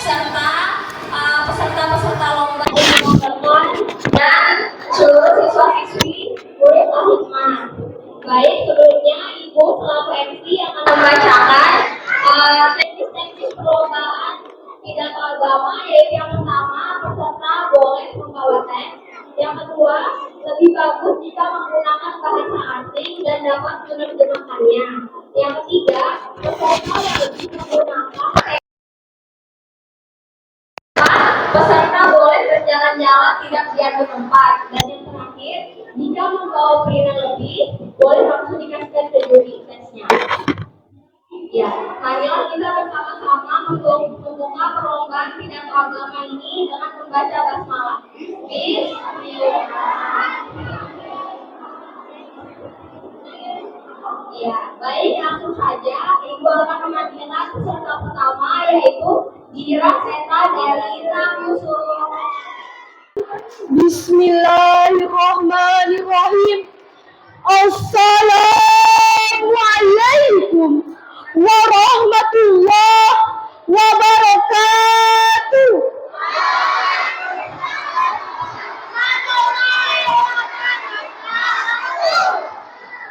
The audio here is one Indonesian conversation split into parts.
serta peserta-peserta lomba dan seluruh siswa-siswi murid Al-Hikmah. Baik, sebelumnya Ibu selaku MC akan membacakan teknis-teknis perlombaan pidato agama, yaitu yang pertama, peserta boleh membawa teks. Yang kedua, lebih bagus jika menggunakan bahasa asing dan dapat menerjemahkannya. Yang ketiga, peserta yang lebih menggunakan peserta boleh berjalan-jalan tidak diam di tempat. Dan yang terakhir, jika membawa perinan lebih, boleh langsung dikasihkan ke juri tesnya. Ya, marilah kita bersama-sama membuka perlombaan pidato agama ini dengan membaca basmalah. Bismillah. Ya, baik, langsung saja Ibu akan memanggilkan peserta pertama, yaitu Dira Seta dari Yusuf. Bismillahirrahmanirrahim. Assalamualaikum warahmatullahi wabarakatuh.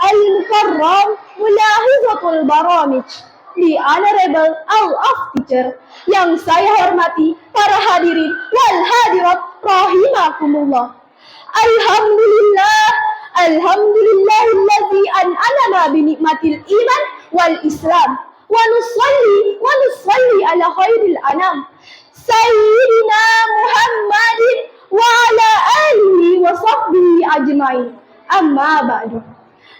Al-Mukarram Mulahizatul Baramij, the Honorable Al-Af Teacher, yang saya hormati para hadirin wal hadirat rahimakumullah. Alhamdulillahilladzi an'ama bi nikmatil iman wal islam wa nusalli ala khairil anam sayyidina Muhammadin wa ala alihi wa sahbihi ajmain. Amma ba'du.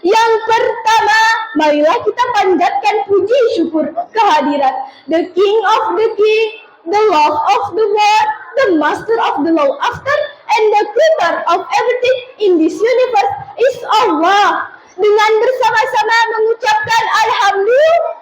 Yang pertama, marilah kita panjatkan puji syukur kehadirat the King of the King, the Lord of the World, the Master of the Law After, and the Keeper of everything in this universe is Allah. Dengan bersama-sama mengucapkan Alhamdulillah,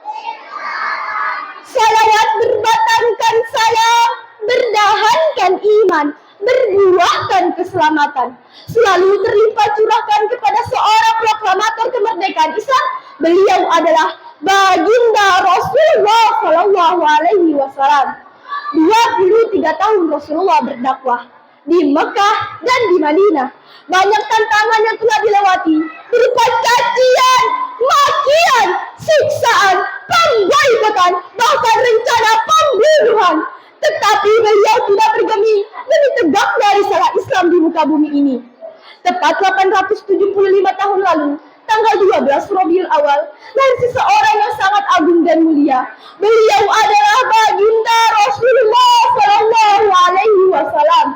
salawat berbatangkan salam, berdahankan iman, berbuahkan keselamatan, selalu terlimpah curahkan kepada seorang proklamator kemerdekaan Islam. Beliau adalah baginda Rasulullah Shallallahu Alaihi Wasallam. 23 tahun Rasulullah berdakwah di Mekah dan di Madinah. Banyak tantangan yang telah dilewati, berupa cacian, makian, siksaan, pemboikotan, bahkan rencana pembunuhan. Tetapi beliau tidak bergeming demi tegaknya risalah Islam di muka bumi ini. Tepat 875 tahun lalu, tanggal 12 Rabiul Awal, lahir seseorang yang sangat agung dan mulia. Beliau adalah baginda Rasulullah Shallallahu Alaihi Wasallam.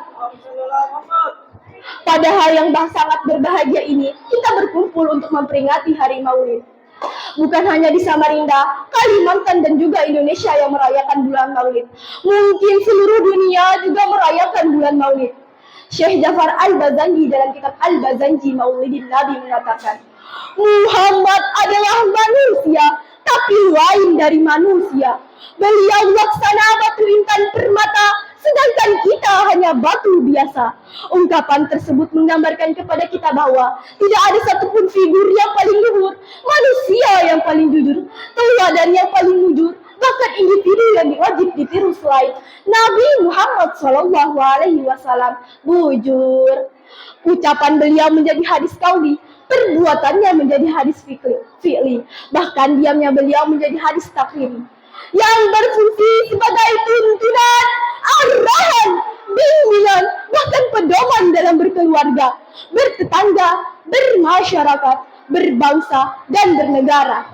Pada hari yang sangat berbahagia ini, kita berkumpul untuk memperingati Hari Maulid. Bukan hanya di Samarinda, Kalimantan, dan juga Indonesia yang merayakan bulan Maulid. Mungkin seluruh dunia juga merayakan bulan Maulid. Syekh Jafar Al-Bazanji dalam kitab Al-Bazanji Maulidin Nabi mengatakan, Muhammad adalah lain dari manusia. Beliau laksana batu intan permata, sedangkan kita hanya batu biasa. Ungkapan tersebut menggambarkan kepada kita bahwa tidak ada satupun figur yang paling luhur, manusia yang paling jujur, teladan yang paling mujur, bahkan individu yang wajib ditiru selain Nabi Muhammad SAW. Bujur. Ucapan beliau menjadi hadis qauli, perbuatannya menjadi hadis fi'li, bahkan diamnya beliau menjadi hadis takriri yang berfungsi sebagai tuntunan, arahan, bimbingan, bahkan pedoman dalam berkeluarga, bertetangga, bermasyarakat, berbangsa, dan bernegara.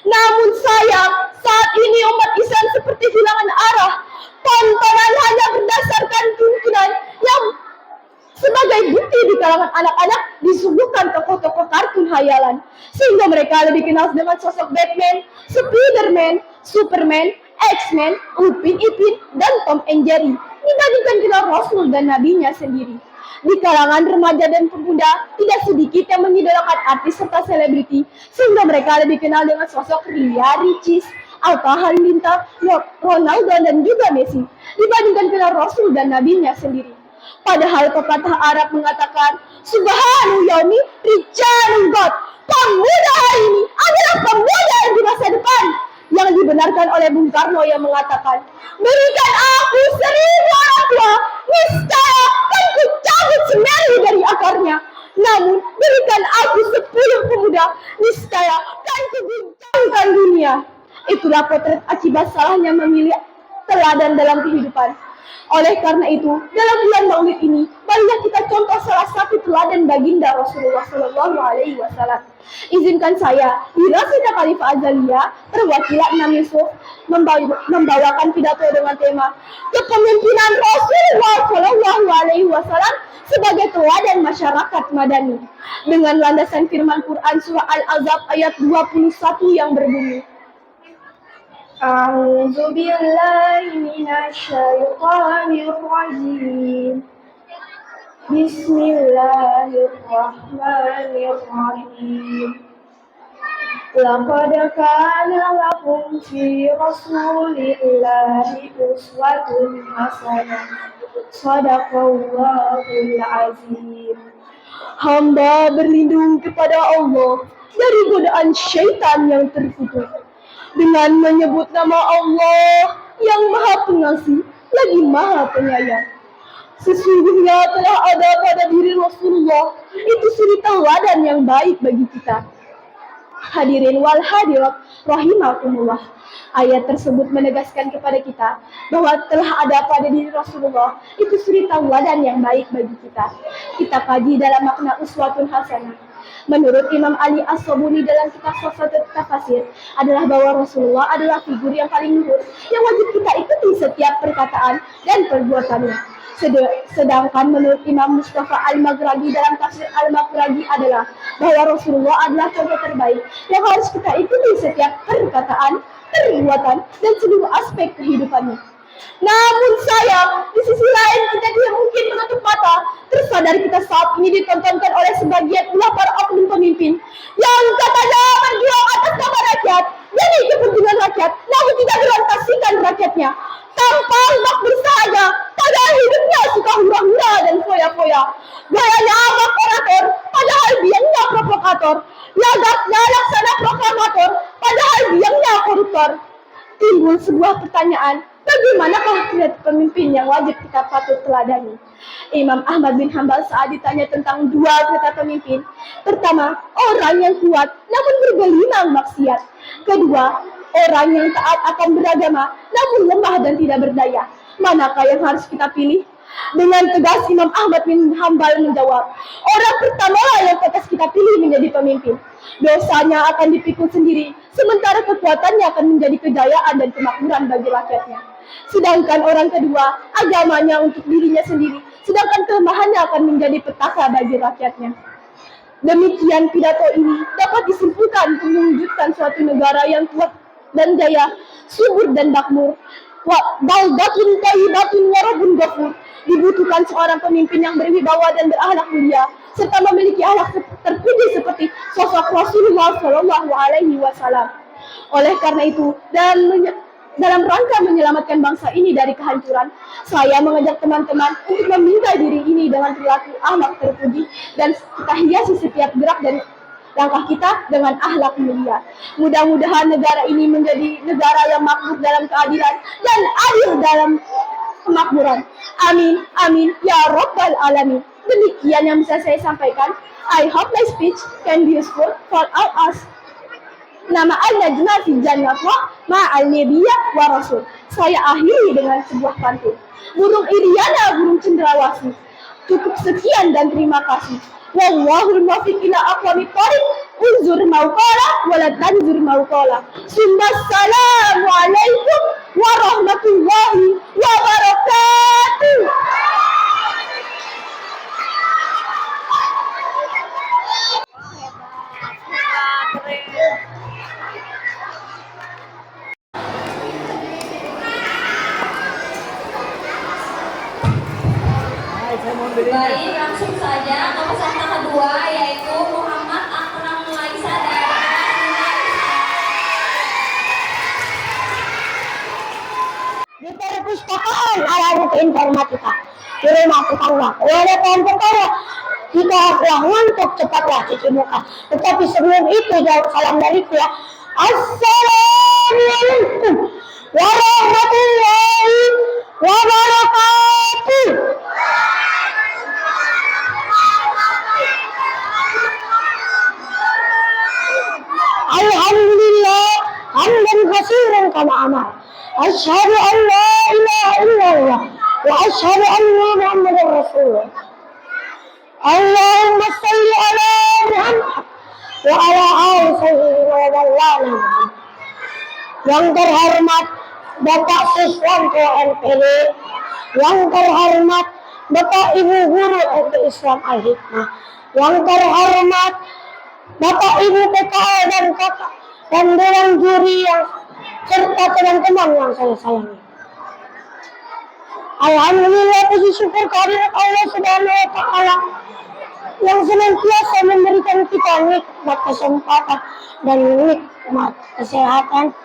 Namun sayang, saat ini umat Islam seperti kehilangan arah. Tontonan hanya berdasarkan tuntunan yang sebagai bukti di kalangan anak-anak disuguhkan tokoh-tokoh kartun hayalan, sehingga mereka lebih kenal dengan sosok Batman, Spiderman, Superman, X-Men, Upin Ipin, dan Tom and Jerry dibandingkan kenal Rasul dan nabinya sendiri. Di kalangan remaja dan pemuda, tidak sedikit yang mengidolakan artis serta selebriti, sehingga mereka lebih kenal dengan sosok Ria Ricis, Atta Halilintar, Ronaldo, dan juga Messi dibandingkan kenal Rasul dan nabinya sendiri. Padahal pepatah Arab mengatakan, Subhanu yaumi rijalun god. Pemuda hari ini adalah pemuda di masa depan. Yang dibenarkan oleh Bung Karno yang mengatakan, berikan aku 1000 orang tua, niscaya kan ku cabut semeri dari akarnya. Namun berikan aku 10 pemuda, niscaya kan ku guncangkan dunia. Itulah potret akibat salahnya memilih teladan dalam kehidupan. Oleh karena itu, dalam bulan Maulid ini, marilah kita contoh salah satu teladan baginda Rasulullah SAW. Izinkan saya, Dirasida Khalifah Azalia, perwakilan Imam Yusuf, membawakan pidato dengan tema Kepemimpinan Rasulullah SAW sebagai teladan masyarakat madani, dengan landasan firman Quran surah Al-Ahzab ayat 21 yang berbunyi, A'udzu billahi minasyaitonir rajim. Bismillahirrahmanirrahim. Laqad kana lakum fi Rasulillahi uswatun hasanah. Shadaqallahul azim. Hamba berlindung kepada Allah dari godaan syaitan yang terkutuk dengan menyebut nama Allah yang Maha Pengasih lagi Maha Penyayang. Sesungguhnya telah ada pada diri Rasulullah itu suri teladan yang baik bagi kita. Hadirin wal hadirat rahimakumullah. Ayat tersebut menegaskan kepada kita bahwa telah ada pada diri Rasulullah itu suri teladan yang baik bagi kita. Kita kaji dalam makna uswatun hasanah. Menurut Imam Ali As-Sabuni dalam kitab Safatul Tafasir adalah bahwa Rasulullah adalah figur yang paling luhur yang wajib kita ikuti setiap perkataan dan perbuatannya. Sedangkan menurut Imam Mustafa Al-Maghragi dalam tafsir Al-Maghragi adalah bahwa Rasulullah adalah contoh terbaik yang harus kita ikuti setiap perkataan, perbuatan, dan seluruh aspek kehidupannya. Namun sayang, di sisi lain kita tidak mungkin menutup mata tersadar kita saat ini ditontonkan oleh sebagian ulah para oknum pemimpin yang katanya berjuang atas nama rakyat demi kepentingan rakyat, namun tidak merealisasikan rakyatnya. Tampang bak bersahaja, padahal hidupnya suka hura-hura dan foya-foya. Gayanya bak orator, padahal biangnya provokator. Lagaknya laksana proklamator, padahal biangnya koruptor. Timbul sebuah pertanyaan, bagaimanakah kiat pemimpin yang wajib kita patut teladani? Imam Ahmad bin Hanbal saat ditanya tentang dua kata pemimpin. Pertama, orang yang kuat namun bergelimang maksiat. Kedua, orang yang taat akan beragama namun lemah dan tidak berdaya. Manakah yang harus kita pilih? Dengan tegas Imam Ahmad bin Hanbal menjawab, orang pertama yang pantas kita pilih menjadi pemimpin. Dosanya akan dipikul sendiri, sementara kekuatannya akan menjadi kejayaan dan kemakmuran bagi rakyatnya. Sedangkan orang kedua, agamanya untuk dirinya sendiri, sedangkan kelemahannya akan menjadi petaka bagi rakyatnya. Demikian pidato ini dapat disimpulkan untuk mewujudkan suatu negara yang kuat dan jaya, subur dan makmur. Baldatun thayyibatun wa rabbun ghafur. Dibutuhkan seorang pemimpin yang berwibawa dan berakhlak mulia serta memiliki akhlak terpuji seperti sosok Rasulullah SAW. Oleh karena itu, dalam rangka menyelamatkan bangsa ini dari kehancuran, saya mengajak teman-teman untuk meminta diri ini dengan perilaku akhlak terpuji dan kita hiasi setiap gerak dan langkah kita dengan akhlak mulia. Mudah-mudahan negara ini menjadi negara yang makmur dalam keadilan dan adil dalam kemakmuran. Amin, amin, ya Rabbal Alamin. Demikian yang bisa saya sampaikan. I hope my speech can be useful for all us. Nama al-najma fi jannah ma'al nabiyya wa rasul. Saya akhiri dengan sebuah pantun. Burung iriana, burung cendrawasih. Cukup sekian dan terima kasih. Wallahul muwaffiq ila aqwamit thoriq. Unzur mauqala wala tanzur mauqala. Assalamu alaikum warahmatullahi wabarakatuh. Baik, langsung saja ke peserta kedua yaitu Muhammad Akram Laisa dari Di perpustakaan ada buku informatika. Di rumah tetangga ada pohon pekara. Jika telah ngantuk, cepatlah cuci muka. Tetapi sebelum itu jawab salam dariku ya. Assalamualaikum warahmatullahi wabarakatuh. Alhamdulillah hamdan katsiran kama amar. Asyhadu an la ilaha illallah wa asyhadu anna Muhammadar Rasulullah. Allahumma shalli ala Muhammad wa ala ali sayyidina Muhammad. Yang terhormat Bapak Siswanto MPD, yang terhormat Bapak Ibu Guru SD Islam Al-Hikmah, yang terhormat Bapak Ibu PKL dan kakak dan dewan juri yang serta teman-teman yang saya sayangi. Alhamdulillah, puji syukur kehadirat Allah Subhanahu wa Ta'ala yang senantiasa memberikan kita nikmat kesempatan dan nikmat kesehatan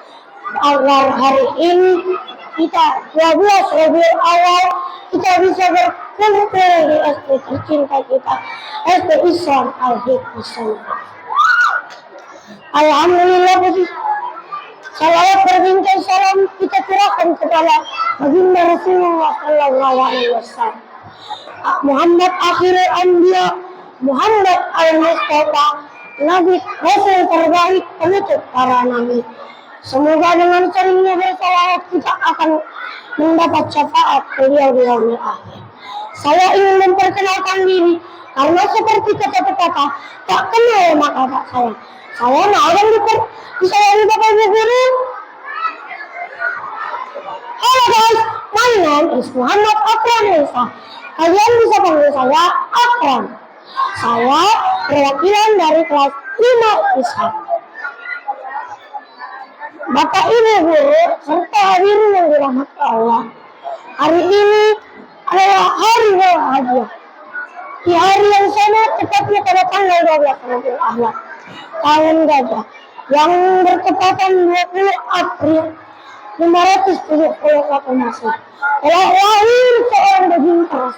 agar hari ini kita 12 Rabiul Awal kita bisa berkumpul di SD tercinta kita, SD Islam Al-Hikmah. Alhamdulillah, puji salawat berlimpah salam kita curahkan kepada baginda Rasulullah Sallallahu Alaihi Wasallam, Muhammad akhirul anbiya, Muhammad al-Mustafa, Nabi Rasul terbaik penutup para nabi. Semoga dengan seringnya bersalawat kita akan mendapat syafaat beliau di yaumil akhir. Saya ingin memperkenalkan diri karena seperti kata pepatah, tak kenal maka tak sayang. Saya mau disayangi Bapak Ibu Guru. Halo guys, my name is Muhammad Akram Laisa. Kalian bisa panggil saya Akram. Saya perwakilan dari kelas 5 Ishak. Bapak Ibu Guru serta hadirin yang dirahmati Allah, hari ini adalah hari bahagia. Di hari yang sama, tepatnya pada tanggal 12 Rabiul Awal tahun gajah yang bertepatan 20 April 571 Masehi, telah lahir seorang bajingan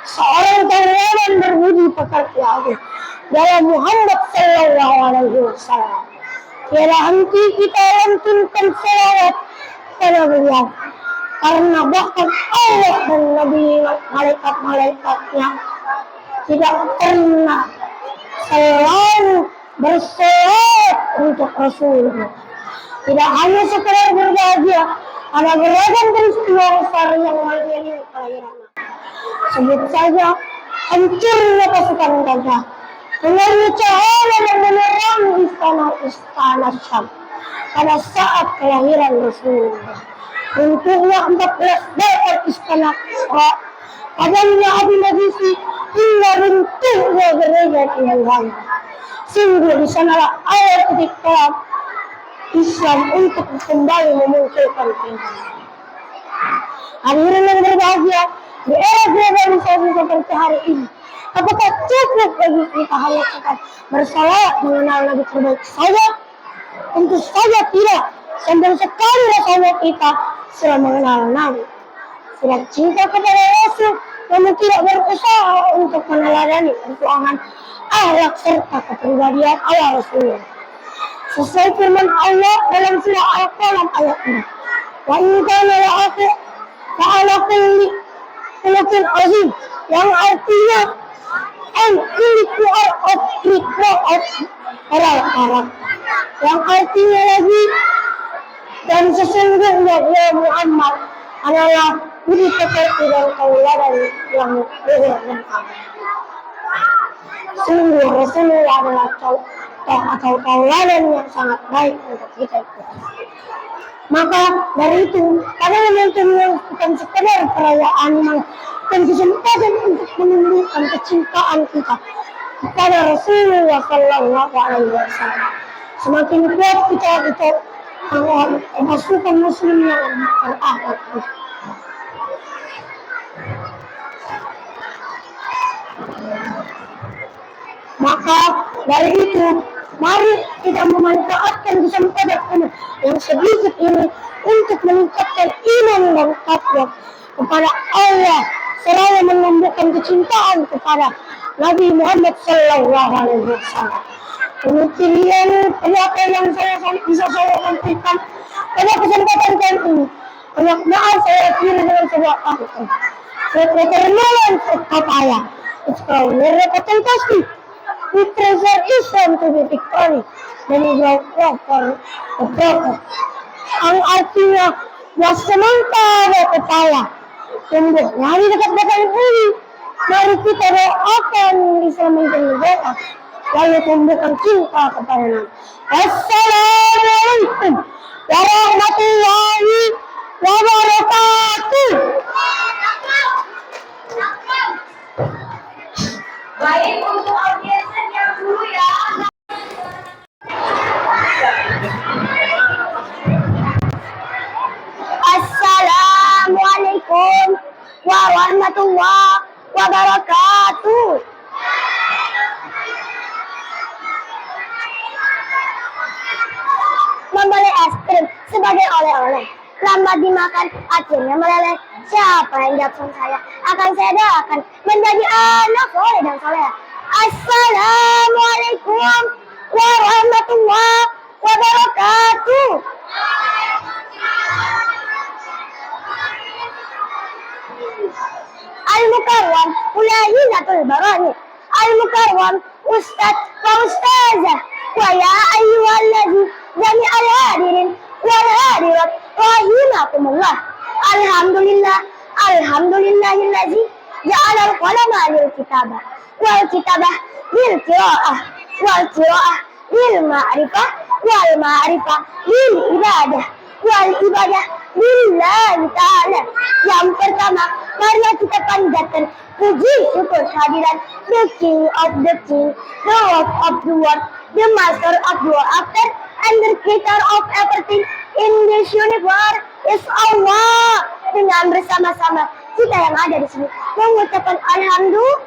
seorang pahlawan berbudi pekerti agung dalam Muhammad Sallallahu Alaihi Wasallam. Tiada henti kita lantunkan salawat pada beliau, karena bahkan Allah dan Nabi malaikat-malaikatnya tidak pernah selalu bersolawat untuk Rasulullah. Tidak hanya sekedar berbahagia, ada beragam peristiwa besar yang mengiringi kelahirannya. Sebut saja hancurnya pasukan gajah, mengenai cahaya dan menerang istana Syam pada saat kelahiran Rasulullah. Runtuhnya 14 daerah istana Kisra, padamnya api magisi hingga runtuhnya gereja Tuhan. Sungguh di sanalah awal titik terang Islam untuk kembali memunculkan iman. Hadirin yang berbahagia, di era globalisasi seperti hari ini, apakah cukup bagi kita hanya sekadar bersalawat mengenal Nabi terbaik saja? Tentu saja tidak. Sombong sekali rasanya kita setelah mengenal Nabi. Tidak cinta kepada Rasul, namun tidak berusaha untuk meneladani perjuangan akhlak serta kepribadian Allah Rasulullah. Sesuai firman Allah dalam surah Al-Qalam ayat 6. Wa in kana la'afu fa'ala kulli khuluqin azim, yang artinya and equal of equal of orang-orang, yang artinya lagi dan sesungguhnya dia Muhammad adalah budi pekerti dan tauladan yang luhur dan agung. Sungguh Rasulullah adalah atau tauladan yang sangat baik untuk kita ikuti. Maka dari itu, pada momentum yang bukan sekedar perayaan dan kesempatan untuk menunjukkan kecintaan kita kepada Rasulullah Sallallahu Alaihi Wasallam. Semakin kuat kita pasukan Muslim yang berakhlak. Maka dari itu, mari kita memanfaatkan kesempatan yang sedikit ini untuk meningkatkan iman dan takwa kepada Allah, seraya menumbuhkan kecintaan kepada Nabi Muhammad Sallallahu Alaihi Wasallam. Demikian apa yang bisa saya sampaikan pada kesempatan kali ini. Banyak maaf saya akhiri dengan sebuah kata. Perkenalan kata it's called representative. We treasure Islam to be victory. Dan we go for the prophet. Ang artinya sementara kepala tumbuh. Mari dekat-dekat ini. Mari kita doakan Islam menjadi doa. Lalu tumbuhkan cinta kepada Nabi. Assalamualaikum warahmatullahi wabarakatuh. Baik, untuk audiensnya yang dulu ya. Assalamualaikum warahmatullahi wabarakatuh. Membeli es krim sebagai oleh-oleh, lambat dimakan akhirnya meleleh. Siapa yang jawab saya? Akan saya doakan menjadi anak soleh dan soleha. Assalamualaikum warahmatullahi wabarakatuh. Al-Mukarram Ulahilatul Barani. Al-Mukarram Ustaz wa Ustazah wa ya ayyuhallazi jami'al hadirin wal hadirat rahimakumullah. Alhamdulillahillazi ja'alal qalama lil kitabah wal kitabah lil qiraah wal qiraah lil ma'rifah wal ma'rifah lil ibadah wal ibadah lillahi ta'ala. Yang pertama, mari kita panjatkan puji syukur kehadiran the King of the King, the Lord of the World, the Master of the After, and the Creator of everything in this universe is Allah. Dengan bersama-sama kita yang ada di sini mengucapkan alhamdulillah,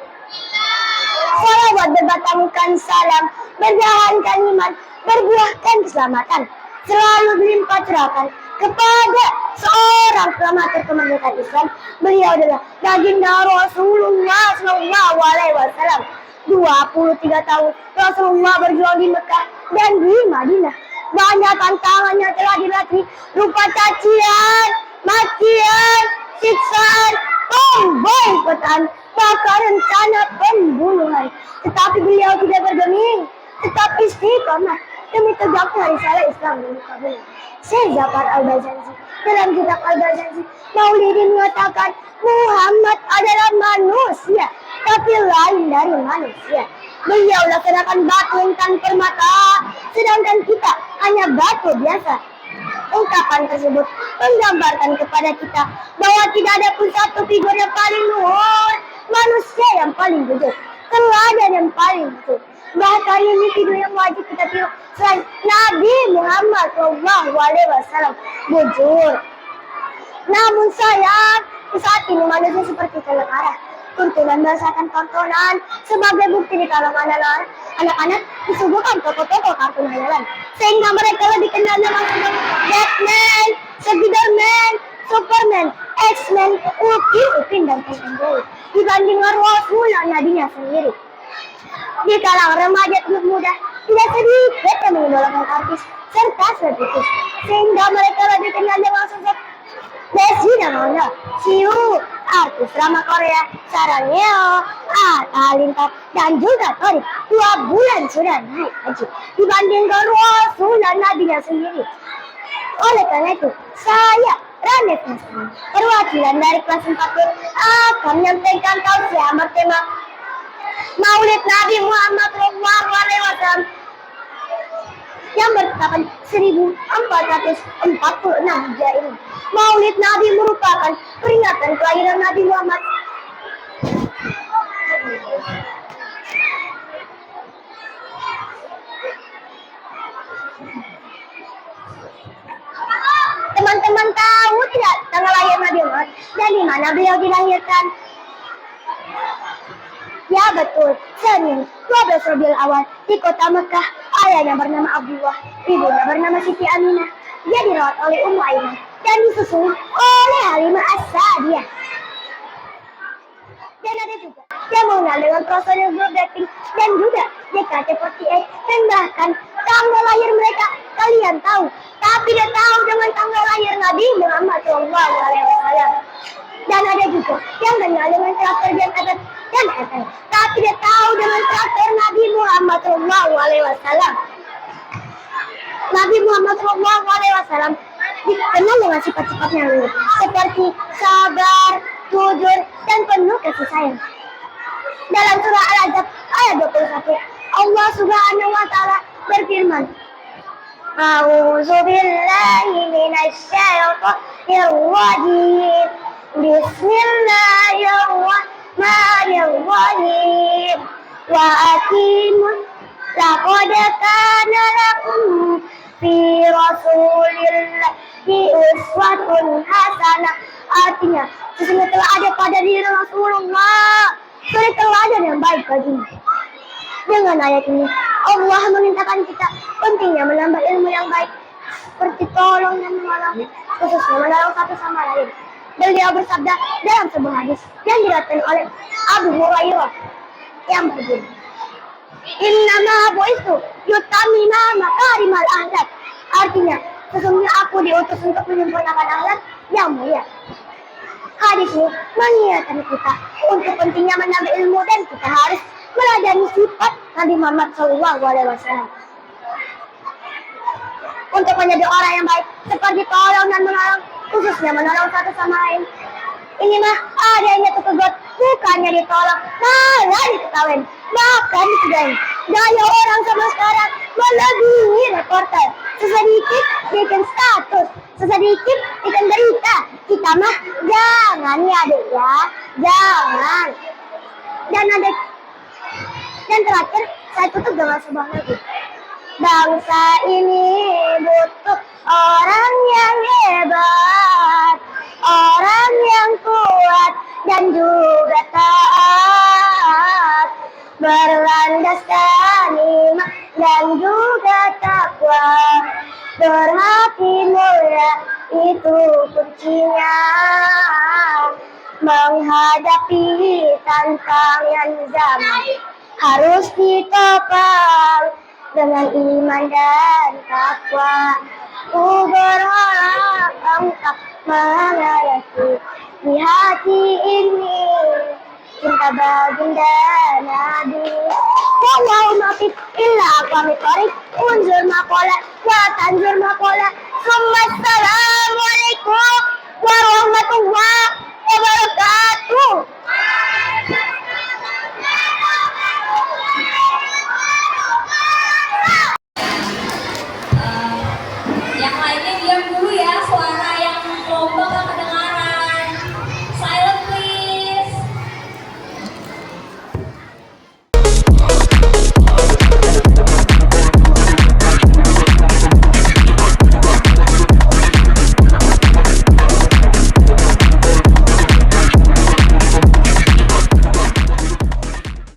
salawat berbatangkan salam, berjahankan iman, berbuahkan keselamatan, selalu dilimpah curahkan kepada seorang pramatur kemerdekaan Islam. Beliau adalah baginda Rasulullah Sallallahu Alaihi Wasallam. 23 tahun Rasulullah berjuang di Mekah dan di Madinah. Banyak tantangannya telah dilatih, rupa cacian, makian, siksaan, pemboikotan, bahkan rencana pembunuhan. Tetapi beliau tidak bergeming, tetapi istiqomah demi tegaknya risalah Islam di muka bumi. Syekh Zafar Al-Bazanji dalam kitab Al-Bazanji Maulidi mengatakan Muhammad adalah manusia, tapi lain dari manusia. Beliau laksanakan batu intan permata, sedangkan kita hanya batu biasa. Ungkapan tersebut menggambarkan kepada kita bahwa tidak ada pun satu figur yang paling luhur, manusia yang paling jujur, teladan yang paling jujur. Bahkan ini video yang wajib kita tiru selain Nabi Muhammad SAW jujur. Namun sayang, saat ini manusia seperti kelengkaran. Tuntunan berdasarkan tontonan sebagai bukti di kalangan anak-anak disuguhkan tokoh-tokoh kartun hayalan, sehingga mereka lebih kenal dengan sosok Batman, Spiderman, Superman, X-Men, Upin, dan Tom dibanding Rasulullah Nabinya sendiri. Di kalangan remaja dan muda, tidak sedikit yang mengidolakan artis serta selebritis, sehingga mereka lebih kenal dengan sosok Desi dan Mona, Siu, artis drama Korea, Sarah Neo, Atta Halilintar, dan juga Tori, 2 bulan sudah naik haji dibandingkan Rasul dan Nabinya sendiri. Oleh karena itu, saya, Ranet Nasrani, perwakilan dari kelas 40 akan menyampaikan tausiah bertema Maulid Nabi Muhammad SAW yang bertepatan 1446 Hijriah ini. Maulid Nabi merupakan peringatan kelahiran Nabi Muhammad. Teman-teman tahu tidak tanggal lahir Nabi Muhammad dan di mana beliau dilahirkan? Ya betul, Senin 12 Rabiul Awal di kota Mekah. Ayahnya bernama Abdullah, ibunya bernama Siti Aminah. Dia dirawat oleh Ummu Aiman dan disusui oleh Halimah As-Sa'diyah. Dan ada juga yang mengenal dengan prosedur grup Blackpink dan juga JKT48, dan bahkan tanggal lahir mereka kalian tahu, tapi tidak tahu dengan tanggal lahir Nabi Muhammad SAW. Dan ada juga yang kenal dengan karakter Gen Atat dan Eten, tapi tidak tahu dengan karakter Nabi Muhammad SAW. Nabi Muhammad SAW dikenal dengan sifat-sifatnya luhur, seperti sabar, jujur, dan penuh kasih sayang. Dalam surah Al-Ahzab ayat 21, Allah Subhanahu wa taala berfirman, A'udzu billahi minasy syaithanir rajim. Bismillahirrahmanirrahim. Wa aqimus laqad kana lakum fi Rasulillahi uswatun hasanah. Artinya, sesungguhnya telah ada pada diri Rasulullah suri teladan yang baik bagimu. Dengan ayat ini, Allah memintakan kita pentingnya menambah ilmu yang baik, seperti tolong dan menolong, khususnya menolong satu sama lain. Beliau bersabda dalam sebuah hadis yang diriwayatkan oleh Abu Hurairah yang berbunyi, Innama bu'istu yutamima makarimal akhlak. Artinya, sesungguhnya aku diutus untuk menyempurnakan akhlak yang mulia. Hadis ini mengingatkan kita untuk pentingnya menambah ilmu dan kita harus meladani sifat Nabi Muhammad SAW untuk menjadi orang yang baik, seperti tolong dan menolong, khususnya menolong satu sama lain. Ini mah adanya tetegot, bukannya ditolong, malah diketawain, bahkan dikejain. Gaya orang sama sekarang melebihi reporter, sesedikit bikin status, sesedikit bikin berita. Kita mah jangan ya adik ya, jangan. Dan terakhir saya tutup dengan sebuah lagu. Bangsa ini butuh orang yang hebat, orang yang kuat dan juga taat, berlandaskan iman dan juga takwa, berhati mulia itu kuncinya, menghadapi tantangan zaman harus ditopang dengan iman dan takwa. Ku berharap engkau mengerti di hati ini cinta baginda Nabi. Allahumma fi illa kami tarik unjur makola wa tanjur makola. Assalamualaikum warahmatullahi wabarakatuh.